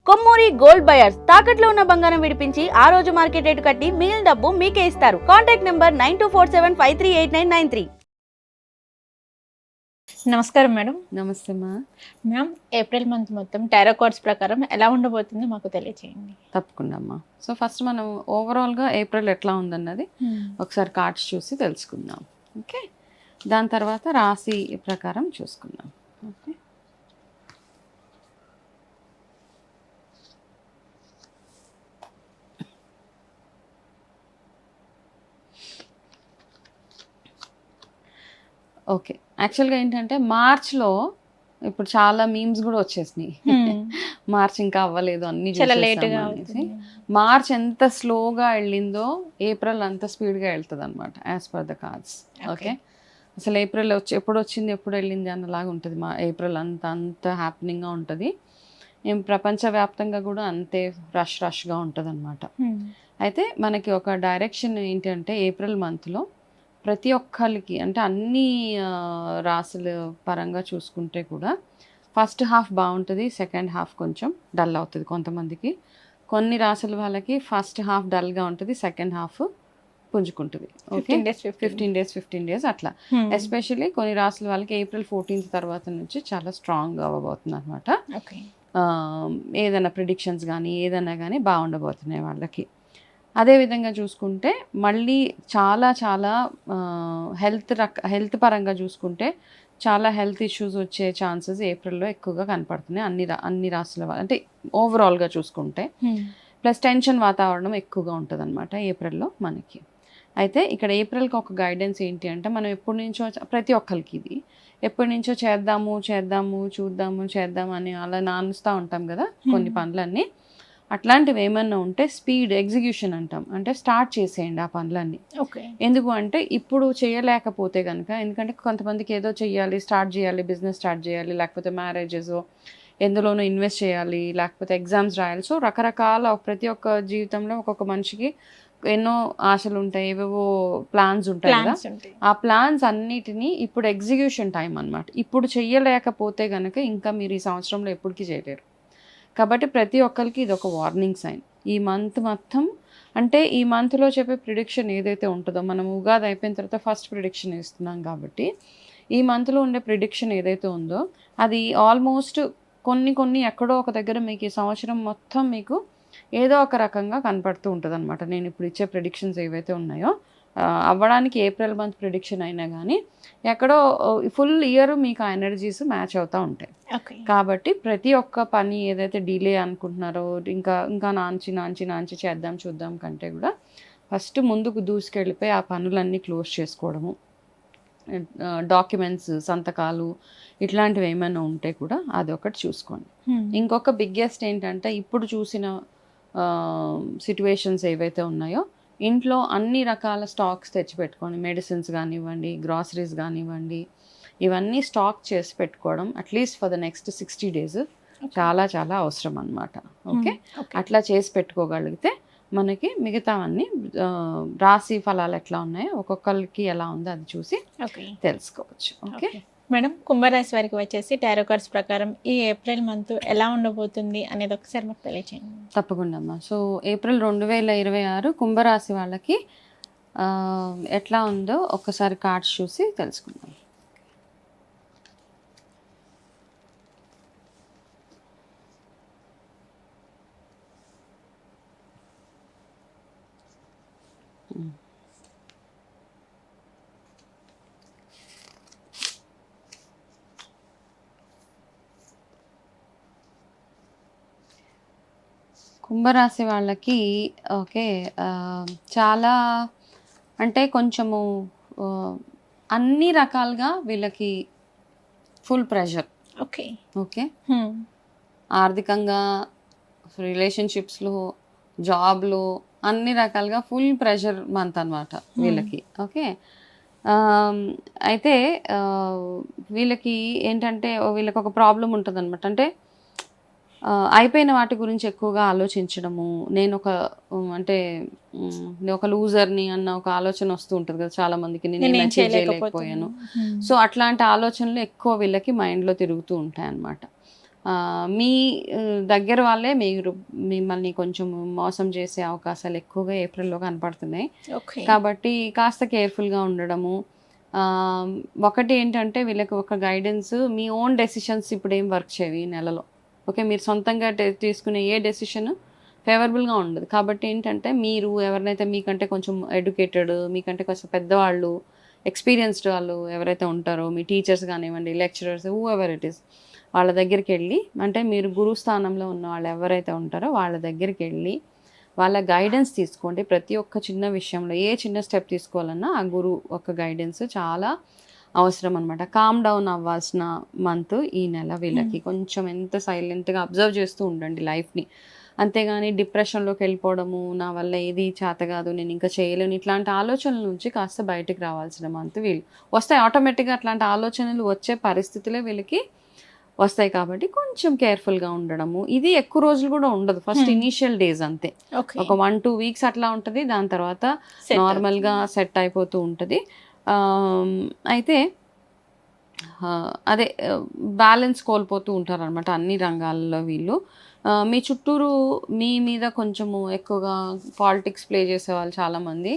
Kommuri gold buyers తాకట్లో ఉన్న బంగారం విడిపించి ఆ రోజు మార్కెట్ రేటు కట్టి మిగిలిన డబ్బు మీకే ఇస్తారు. Contact number 9247538993. నమస్కారం మేడం. నమస్తే మా. మ్యామ్, ఏప్రిల్ మంత్ మొత్తం టారో కార్డ్స్ ప్రకారం ఎలా ఉండబోతుందో మాకు తెలియజేయండి. తప్పకుండా అమ్మా. సో ఫస్ట్ మనం ఓవరాల్గా ఏప్రిల్ ఎట్లా ఉందన్నది ఒకసారి కార్డ్స్ చూసి తెలుసుకుందాం. ఓకే, దాని తర్వాత రాశి ప్రకారం చూసుకుందాం. Okay, okay. యాక్చువల్గా ఏంటంటే మార్చ్లో ఇప్పుడు చాలా మీమ్స్ కూడా వచ్చేసినాయి. మార్చ్ ఇంకా అవ్వలేదు, అన్ని చాలా లేట్గా అనేసి. మార్చ్ ఎంత స్లోగా వెళ్ళిందో ఏప్రిల్ అంత స్పీడ్గా వెళ్తుంది అనమాట as per the cards. Okay, అసలు ఏప్రిల్ ఎప్పుడు వచ్చింది ఎప్పుడు వెళ్ళింది అన్నలాగా ఉంటుంది. మా ఏప్రిల్ అంత హ్యాపెనింగ్గా ఉంటుంది. ప్రపంచవ్యాప్తంగా కూడా అంతే రష్గా ఉంటుంది అనమాట. అయితే మనకి ఒక డైరెక్షన్ ఏంటంటే ఏప్రిల్ మంత్లో ప్రతి ఒక్కరికి అంటే అన్ని రాసుల పరంగా చూసుకుంటే కూడా ఫస్ట్ హాఫ్ బాగుంటుంది, సెకండ్ హాఫ్ కొంచెం డల్ అవుతుంది కొంతమందికి. కొన్ని రాసుల వాళ్ళకి ఫస్ట్ హాఫ్ డల్గా ఉంటుంది, సెకండ్ హాఫ్ పుంజుకుంటుంది. ఓకే, 15 days అట్లా. ఎస్పెషల్లీ కొన్ని రాసుల వాళ్ళకి ఏప్రిల్ 14th తర్వాత నుంచి చాలా స్ట్రాంగ్ అవ్వబోతుంది అనమాట. ఏదైనా ప్రిడిక్షన్స్ కానీ ఏదైనా కానీ బాగుండబోతున్నాయి వాళ్ళకి. అదేవిధంగా చూసుకుంటే మళ్ళీ చాలా హెల్త్ పరంగా చూసుకుంటే చాలా హెల్త్ ఇష్యూస్ వచ్చే ఛాన్సెస్ ఏప్రిల్లో ఎక్కువగా కనపడుతున్నాయి అన్ని రాసుల అంటే ఓవరాల్గా చూసుకుంటే. ప్లస్ టెన్షన్ వాతావరణం ఎక్కువగా ఉంటుంది అనమాట ఏప్రిల్లో మనకి. అయితే ఇక్కడ ఏప్రిల్కి ఒక గైడెన్స్ ఏంటి అంటే మనం ఎప్పటి నుంచో ప్రతి ఒక్కరికి ఇది ఎప్పటి నుంచో చేద్దాము అని అలా నానుస్తూ ఉంటాం కదా కొన్ని పనులన్నీ. అట్లాంటివి ఏమన్నా ఉంటే స్పీడ్ ఎగ్జిక్యూషన్ అంటాం, అంటే స్టార్ట్ చేసేయండి ఆ పనులన్నీ. ఎందుకు అంటే ఇప్పుడు చేయలేకపోతే కనుక, ఎందుకంటే కొంతమందికి ఏదో స్టార్ట్ చేయాలి, బిజినెస్ స్టార్ట్ చేయాలి, లేకపోతే మ్యారేజెస్ ఎందులోనూ ఇన్వెస్ట్ చేయాలి, లేకపోతే ఎగ్జామ్స్ రాయాలి. సో రకరకాల ప్రతి ఒక్క జీవితంలో ఒక్కొక్క మనిషికి ఎన్నో ఆశలు ఉంటాయి, ఏవేవో ప్లాన్స్ ఉంటాయి కదా. ఆ ప్లాన్స్ అన్నిటినీ ఇప్పుడు ఎగ్జిక్యూషన్ టైం అనమాట. ఇప్పుడు చెయ్యలేకపోతే కనుక ఇంకా మీరు ఈ సంవత్సరంలో ఎప్పటికీ చేయలేరు. కాబట్టి ప్రతి ఒక్కరికి ఇది ఒక వార్నింగ్ సైన్. ఈ మంత్ మొత్తం అంటే ఈ మంత్లో చెప్పే ప్రిడిక్షన్ ఏదైతే ఉంటుందో, మనం ఉగాది అయిపోయిన తర్వాత ఫస్ట్ ప్రిడిక్షన్ ఇస్తున్నాం కాబట్టి ఈ మంత్లో ఉండే ప్రిడిక్షన్ ఏదైతే ఉందో అది ఆల్మోస్ట్ కొన్ని ఎక్కడో ఒక దగ్గర మీకు ఈ సంవత్సరం మొత్తం మీకు ఏదో ఒక రకంగా కనపడుతూ ఉంటుంది అనమాట. నేను ఇప్పుడు ఇచ్చే ప్రిడిక్షన్స్ ఏవైతే ఉన్నాయో అవ్వడానికి ఏప్రిల్ మంత్ ప్రిడిక్షన్ అయినా కానీ ఎక్కడో ఫుల్ ఇయర్ మీకు ఆ ఎనర్జీస్ మ్యాచ్ అవుతూ ఉంటాయి. కాబట్టి ప్రతి ఒక్క పని ఏదైతే డిలే అనుకుంటున్నారో ఇంకా నాంచి చూద్దాం కంటే కూడా ఫస్ట్ ముందుకు దూసుకెళ్ళిపోయి ఆ పనులన్నీ క్లోజ్ చేసుకోవడము, డాక్యుమెంట్స్ సంతకాలు ఇట్లాంటివి ఏమైనా ఉంటే కూడా అది ఒకటి చూసుకోండి. ఇంకొక బిగ్గెస్ట్ ఏంటంటే ఇప్పుడు చూసిన సిట్యువేషన్స్ ఏవైతే ఉన్నాయో ఇంట్లో అన్ని రకాల స్టాక్స్ తెచ్చిపెట్టుకోండి. మెడిసిన్స్ కానివ్వండి, గ్రాసరీస్ కానివ్వండి, ఇవన్నీ స్టాక్ చేసి పెట్టుకోవడం at least for the next 60 days చాలా అవసరం అన్నమాట. ఓకే, అట్లా చేసి పెట్టుకోగలిగితే మనకి మిగతావన్నీ రాశి ఫలాలు ఎట్లా ఉన్నాయో ఒక్కొక్కరికి ఎలా ఉందో అది చూసి తెలుసుకోవచ్చు. ఓకే మేడం, కుంభరాశి వారికి వచ్చేసి టారో కార్డ్స్ ప్రకారం ఈ ఏప్రిల్ మంత్ ఎలా ఉండబోతుంది అనేది ఒకసారి మాకు తెలియచేయండి. తప్పకుండా అమ్మా. సో ఏప్రిల్ 2026 కుంభరాశి వాళ్ళకి ఎట్లా ఉందో ఒకసారి కార్డ్స్ చూసి తెలుసుకుందాం. కుంభరాశి వాళ్ళకి ఓకే చాలా అంటే కొంచెము అన్ని రకాలుగా వీళ్ళకి ఫుల్ ప్రెషర్. ఓకే ఆర్థికంగా, రిలేషన్షిప్స్లో, జాబ్లో అన్ని రకాలుగా ఫుల్ ప్రెషర్ మంత్ అనమాట వీళ్ళకి. ఓకే అయితే వీళ్ళకి ఏంటంటే వీళ్ళకి ఒక ప్రాబ్లం ఉంటుంది అనమాట. అంటే అయిపోయిన వాటి గురించి ఎక్కువగా ఆలోచించడము, నేను ఒక లూజర్ని అన్న ఒక ఆలోచన వస్తూ ఉంటుంది కదా చాలా మందికి, నేను అచీవ్ చేయలేకపోయాను. సో అట్లాంటి ఆలోచనలు ఎక్కువ వీళ్ళకి మైండ్లో తిరుగుతూ ఉంటాయి అన్నమాట. మీ దగ్గర వాళ్ళే మిమ్మల్ని కొంచెం మోసం చేసే అవకాశాలు ఎక్కువగా ఏప్రిల్లో కనపడుతున్నాయి. కాబట్టి కాస్త కేర్ఫుల్గా ఉండడము. ఒకటి ఏంటంటే వీళ్ళకి ఒక గైడెన్స్, మీ ఓన్ డెసిషన్స్ ఇప్పుడు ఏం వర్క్ చేయవి ఈ నెలలో. ఓకే, మీరు సొంతంగా తీసుకునే ఏ డెసిషన్ ఫేవరబుల్గా ఉండదు. కాబట్టి ఏంటంటే మీరు ఎవరినైతే మీకంటే కొంచెం ఎడ్యుకేటెడ్, మీకంటే కొంచెం పెద్దవాళ్ళు, ఎక్స్పీరియన్స్డ్ వాళ్ళు ఎవరైతే ఉంటారో, మీ టీచర్స్ కానివ్వండి, lecturers, who ever it is, వాళ్ళ దగ్గరికి వెళ్ళి, అంటే మీరు గురు స్థానంలో ఉన్న వాళ్ళు ఎవరైతే ఉంటారో వాళ్ళ దగ్గరికి వెళ్ళి వాళ్ళ గైడెన్స్ తీసుకోండి. ప్రతి ఒక్క చిన్న విషయంలో ఏ చిన్న స్టెప్ తీసుకోవాలన్నా ఆ గురు ఒక గైడెన్స్ చాలా అవసరం అనమాట. కామ్ డౌన్ అవ్వాల్సిన మంత్ ఈ నెల వీళ్ళకి. కొంచెం ఎంత సైలెంట్గా అబ్జర్వ్ చేస్తూ ఉండండి లైఫ్ని. అంతేగాని డిప్రెషన్లోకి వెళ్ళిపోవడము, నా వల్ల ఏది చేత కాదు, నేను ఇంకా చేయలేను, ఇట్లాంటి ఆలోచనల నుంచి కాస్త బయటికి రావాల్సిన మంత్ వీళ్ళు. వస్తాయి ఆటోమేటిక్గా, అట్లాంటి ఆలోచనలు వచ్చే పరిస్థితులే వీళ్ళకి వస్తాయి. కాబట్టి కొంచెం కేర్ఫుల్గా ఉండడము. ఇది ఎక్కువ రోజులు కూడా ఉండదు, ఫస్ట్ ఇనీషియల్ డేస్ అంతే, ఒక 1-2 వీక్స్ అట్లా ఉంటుంది. దాని తర్వాత నార్మల్గా సెట్ అయిపోతూ ఉంటుంది. అయితే అదే బ్యాలెన్స్ కోల్పోతూ ఉంటారు అనమాట అన్ని రంగాల్లో వీళ్ళు. మీ చుట్టూరు మీ మీద కొంచెము ఎక్కువగా పాలిటిక్స్ ప్లే చేసే వాళ్ళు చాలామంది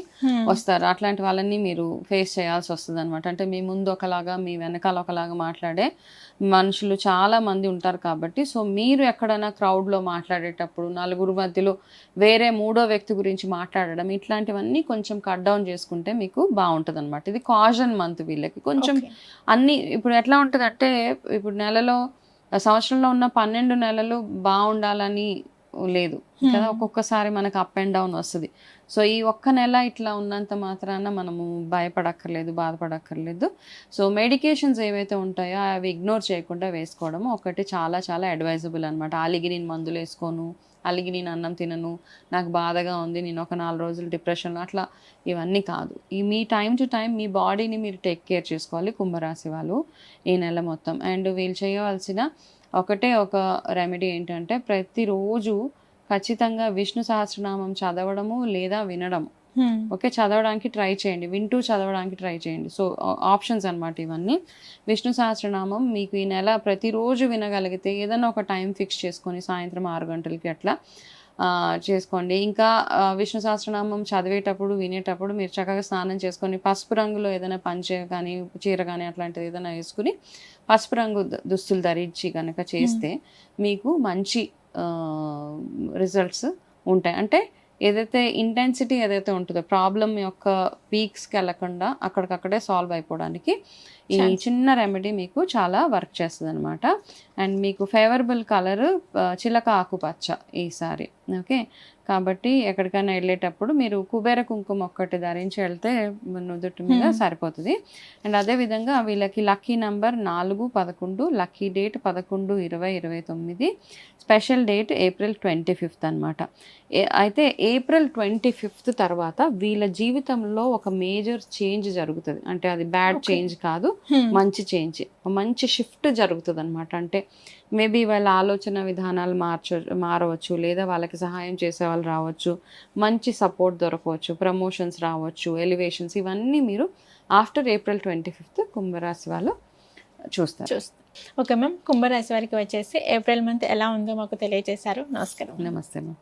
వస్తారు. అట్లాంటి వాళ్ళని మీరు ఫేస్ చేయాల్సి వస్తుంది అనమాట. అంటే మీ ముందు ఒకలాగా, మీ వెనకాల ఒకలాగా మాట్లాడే మనుషులు చాలా మంది ఉంటారు. కాబట్టి సో మీరు ఎక్కడైనా క్రౌడ్లో మాట్లాడేటప్పుడు నలుగురు మధ్యలో వేరే మూడో వ్యక్తి గురించి మాట్లాడడం, ఇట్లాంటివన్నీ కొంచెం కట్ డౌన్ చేసుకుంటే మీకు బాగుంటుంది అనమాట. ఇది కాజన్ మంత్ వీళ్ళకి. కొంచెం అన్నీ ఇప్పుడు ఎట్లా ఉంటుంది అంటే, ఇప్పుడు నెలలో సంవత్సరంలో ఉన్న 12 నెలలు బాగుండాలని లేదు కదా, ఒక్కొక్కసారి మనకు అప్ అండ్ డౌన్ వస్తుంది. సో ఈ ఒక్క నెల ఇట్లా ఉన్నంత మాత్రాన మనము భయపడక్కర్లేదు, బాధపడక్కర్లేదు. సో మెడికేషన్స్ ఏవైతే ఉంటాయో అవి ఇగ్నోర్ చేయకుండా వేసుకోవడం ఒకటి చాలా చాలా అడ్వైజబుల్ అనమాట. అలిగి నేను మందులు వేసుకోను, అలిగి నేను అన్నం తినను, నాకు బాధగా ఉంది, నేను ఒక 4 రోజులు డిప్రెషన్లో, అట్లా ఇవన్నీ కాదు. మీ టైం టు టైం మీ బాడీని మీరు టేక్ కేర్ చేసుకోవాలి కుంభరాశి వాళ్ళు ఈ నెల మొత్తం. అండ్ వీళ్ళు చేయవలసిన ఒకటే ఒక రెమెడీ ఏంటంటే, ప్రతిరోజు ఖచ్చితంగా విష్ణు సహస్రనామం చదవడము లేదా వినడము. ఓకే, చదవడానికి ట్రై చేయండి, వింటూ చదవడానికి ట్రై చేయండి. సో ఆప్షన్స్ అనమాట ఇవన్నీ. విష్ణు సహస్రనామం మీకు ఈ నెల ప్రతిరోజు వినగలిగితే ఏదైనా ఒక టైం ఫిక్స్ చేసుకొని సాయంత్రం 6 గంటలకి అట్లా చేసుకోండి. ఇంకా విష్ణు సహస్రనామం చదివేటప్పుడు, వినేటప్పుడు మీరు చక్కగా స్నానం చేసుకొని పసుపు రంగులో ఏదైనా పంచె కానీ, చీర కానీ అట్లాంటిది ఏదైనా వేసుకుని పసుపు రంగు దుస్తులు ధరించి కనుక చేస్తే మీకు మంచి రిజల్ట్స్ ఉంటాయి. అంటే ఏదైతే ఇంటెన్సిటీ ఏదైతే ఉంటుందో ప్రాబ్లం యొక్క పీక్స్కి వెళ్ళకుండా అక్కడికక్కడే సాల్వ్ అయిపోవడానికి ఈ చిన్న రెమెడీ మీకు చాలా వర్క్ చేస్తుంది అనమాట. అండ్ మీకు ఫేవరబుల్ కలర్ చిలక ఆకుపచ్చ ఈసారి. ఓకే, కాబట్టి ఎక్కడికైనా వెళ్ళేటప్పుడు మీరు కుబేర కుంకుమ ఒక్కటి ధరించి వెళ్తే నుదుటి మీద సరిపోతుంది. అండ్ అదేవిధంగా వీళ్ళకి lucky number 4, 11, lucky date 11, 20, 29, special date April 25th అనమాట. అయితే April 25th తర్వాత వీళ్ళ జీవితంలో ఒక మేజర్ చేంజ్ జరుగుతుంది. అంటే అది బ్యాడ్ చేంజ్ కాదు, మంచి చేంజ్, మంచి షిఫ్ట్ జరుగుతుంది అనమాట. అంటే మేబీ వాళ్ళ ఆలోచన విధానాలు మారవచ్చు, లేదా వాళ్ళకి సహాయం చేసే వాళ్ళు రావచ్చు, మంచి సపోర్ట్ దొరకవచ్చు, ప్రమోషన్స్ రావచ్చు, ఎలివేషన్స్, ఇవన్నీ మీరు ఆఫ్టర్ April 25th కుంభరాశి వాళ్ళు చూస్తారు. ఓకే మ్యామ్, కుంభరాశి వారికి వచ్చేసి ఏప్రిల్ మంత్ ఎలా ఉందో మాకు తెలియజేశారు. నమస్కారం. నమస్తే మ్యామ్.